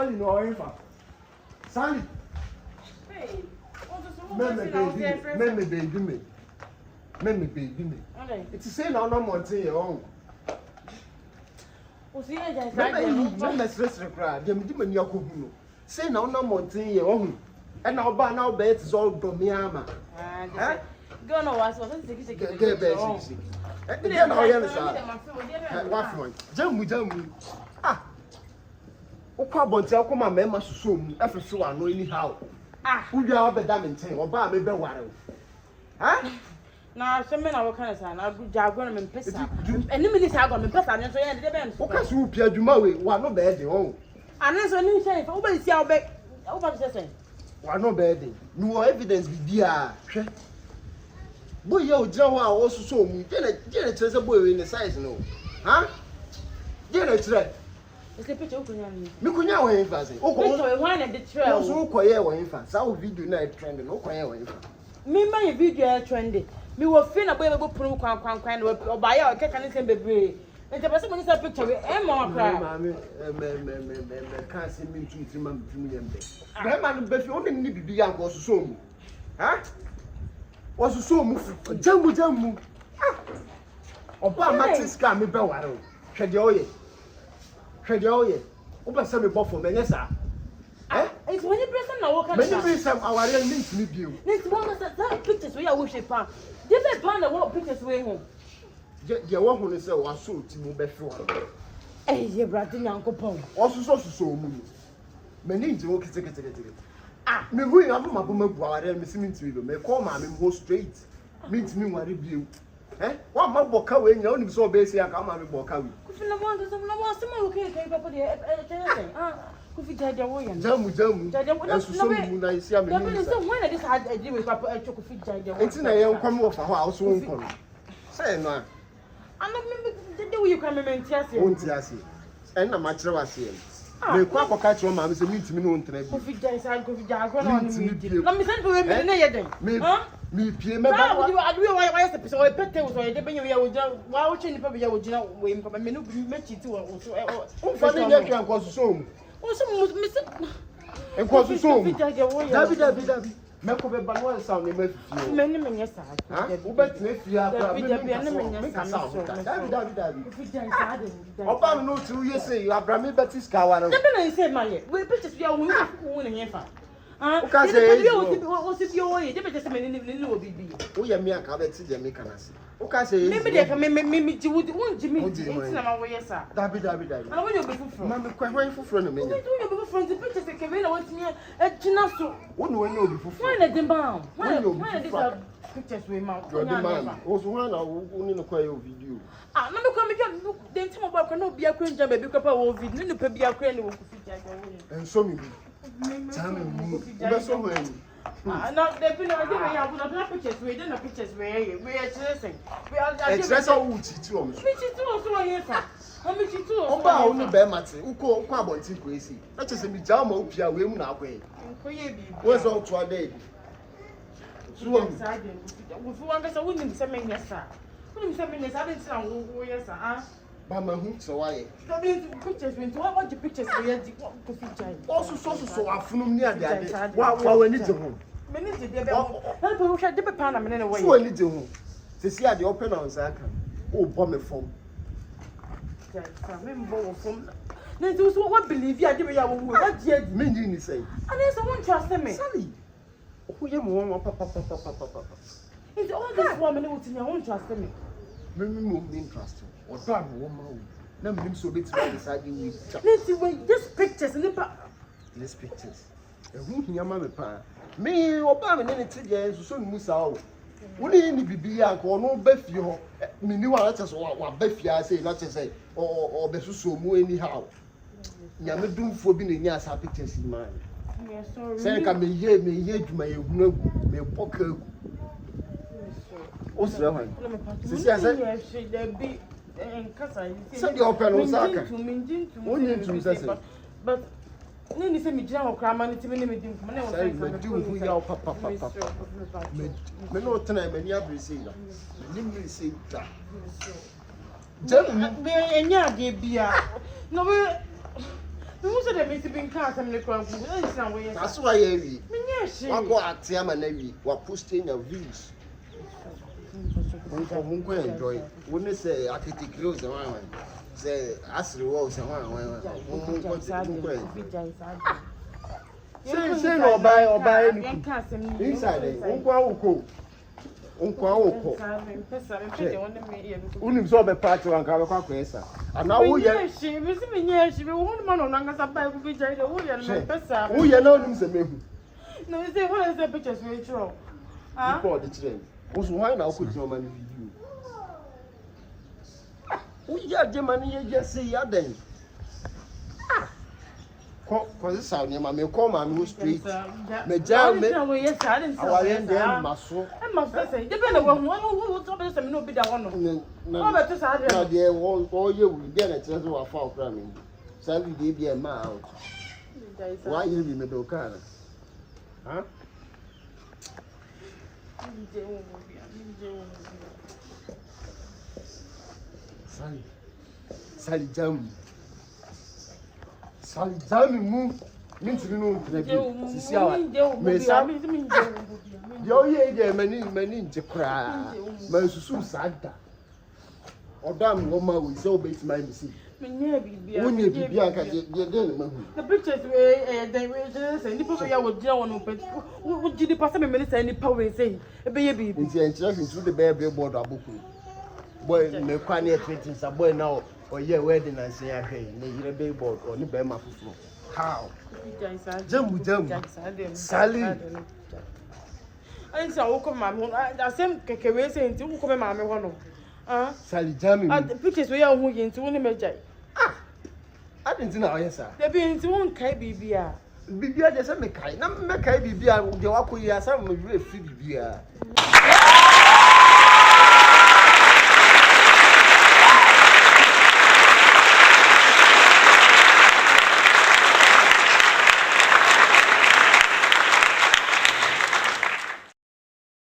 Sally no info. Sally. Hey. Me baby me. It's say no money your own. O see agent no message cry. Dem di mani akohu no. Say na no money your own. And now ba now be it is all do me ama. Eh? Go no was siki. Get be siki. E dey na oye me sa. What one? Jamu. Ah. Okwa bonti akoma mema susu mu. Efeso ano anyhow. Udia obeda menten oba me be ware o. Ha? Na so me na wo kan sa na jago na me pesa. Eni mi ni sa go me pesa ne so ye de be nso. O ka so pia adwuma we wa no be de ho. Ane so ni hye fa wo ba sia wo be wo ba se sen. Wa no be de. No evidence bi dia hwe. Boy ye o jira ho a wo so mu. Je na kire se boy we ne size no. Ha? Je na kire. Ese picture ukunya ni. Mi kunya wo yin fa se. O ko picture we wan na de trail. So ko ye wo yin fa. Sa wo video na trend no ko ye wo yin fa. Me ma ye video trend. Me wo fi na boy be go punu kwan na oba ya o keka ni sem bebre. Nti pese mo ni sa picture we e mo akra. Ma me kan se mi tu ma mi yembe. Be ma no be fi o ni bibi ya ko so mu. Ha? O so mu jamu. Ah. Oba matis ka me be ware o. Hwede oye. O be se me bofo me nyesa. Eh? It's when you person na work. Many be some aware link ni bio. Next one that pictures we are worship pan. Dey be pan na what pictures we home. Je wo hu ni se wa so ti mu be fi wa. Eh ye brade nyankopon. O so mu ni. Many nti wo kete. Ah, me hu ya ma boma bu aware me simi nti bi me call ma me go straight. Me nti me ware bio. Eh? Wa ma boka we nya oni so be esi aka ma me boka we. Ku fi na mo se mo okay papa de Kofi jaja wo yan. Jamu. Jaja wo so mu na isi am ni. So when na this had agree with papa Kofi jaja wo. Enti na ye nkom wo fa ho a so nkom. Say no. Ano me the way you come me ntiase. Wonti ase. En na ma kire wase ye. Me kwa akoka kire ma me se mitimi no ntena bi. Kofi jaja no ni. Na me send we me na ye den. Me pie me ba. Adu why se pese o pete wo so ye de benye we wo jina wa wo chi ni pa be ye wo jina we mpa me no me chiti wo so. O fa ni ye kan ko so mu. O so me se enko so mu. Dabi. Me ko be ba no sound ni me fie. Me ni me nyesa. Wo be tena fie akra me me kasa ho. Dabi. Oba me no tu ye say Abraham Baptist ka ware. Dabi na say maye. We pictures we wo ni nyefa. O ka say o si bi o ye. Dabi just me ni wo bibi. O ye me aka be ti je me kana se. O ka say me dey ka me ji wo ji me. Enti na ma wo yesa. Dabi. Ana wo yo be fufuro. Ma me kwa hwan fufuro no me nya. Wo yo be fufuro nti pictures ke me na wo tini e gina so. Wo no nya obi fufuro. Why na dem ba? Why na pictures we ma. O so wan na wo ni no kwa yo video. Ah, na me kwa me gya den ti mo ba kwa na obi akwa nja ba bi kwa pa wo video ni pa bi akwa ni wo ku fi jaja wo. Enso mi bi. Tame mu. Be so ho ani. Ah, no, they be no dey we have no pictures we dey no pictures we are chasing. We are express all titi o so. Me titi o so here fa. Me titi o. O ba o ni be mate. Uko abonti ko esi. Na chese mi ja ma opia we mu na akwen. Ko ye bi. Wo so to ade. So am side. We fu wan gasa woni se me nyesa. Woni se me nyesa dey na wo yesa ah. Ba ma hu so wa ye. So be pictures we what the pictures we are ko fi jai. O so afunum ni ade ade. Wa wani je ho. Me ni je be o. Na pe wo hwa de be pa na me ne wo ye. So wani je ho. Se si ade open on sa aka. O bo me fom. Ja, me mbo wo fom. Na nti so what believe ya de be ya wo wo. What je di? Me ni say. And so won't trust me. Sally. O ye mo won papa. It's all this woman who tell me won't trust me. Me mo be trust. O do am wo ma wo. Na me so be ti decide ni. Let's see wait this pictures in the These pictures. Who hia ma me pa. Me oba me ne ti je so mu sa o. Wo ni bibi ya ko no ba fie ho. Me ni wa na so wa ba fie say na che say o be so mu anyhow. Nya me dumfo bi na nya sa pictures man. Yes, sorry. Say ka me ye djuma ye hunu agu me boka agu. O sira hwan. Sisi ase there be en kasa. Say the open o saka. Only to say. But Nini say me jina ho kra ma ni ti me me dim me won say me di hu ya papa. Me no tena me ni abri say na. Me ni me say da. Jam me enya de bia. No we Who said that Mr. Bean can't have the crowd? That's why you Menyeshe. go at Tiama Navy, what posting your views. Mungo enjoy. Wouldn't say I could take close the one. Say, ask the walls and one. Say no buy or buy inside it. Unko. Unim so be party wan ka kwa kwesa. Ana wo ye. She won man on anga buy go be jai the wo ye no pesa. Wo ye na unim se mehu. No, you say what is the pictures we draw? Ah? Report the children. Who's why now could no man video? Who ya Germany you just say ya then? Cause this sound your mammy come and go straight. Me jam me. Yes, I didn't say. I end them muscle. I must say, depend on one who told us no be that one. No, but this I no, dear, all you will get a chance to a fall cramming. So we be a mouth. Why you be middle car? Huh? Sally jam. Sally jam move. Means you know, see how yo ye many to cry. My suicide. Or damn woman will so base my missing. When you be the pictures they were just and people here would do one open. Would you pass a minute any power say a baby? It's interesting to the baby board of book. Boy, no quite 20 some boy now or your wedding and say, hey, you a baby board or the Bema. How? Jam, Sally. I said, come, I same career saying to come, mamma, one. Sally jamming. The pictures we are moving to one major. I didn't know, yes, sir. There being one KBBR. Bibia just make I, not make I be beer, the Wakuya, some of you,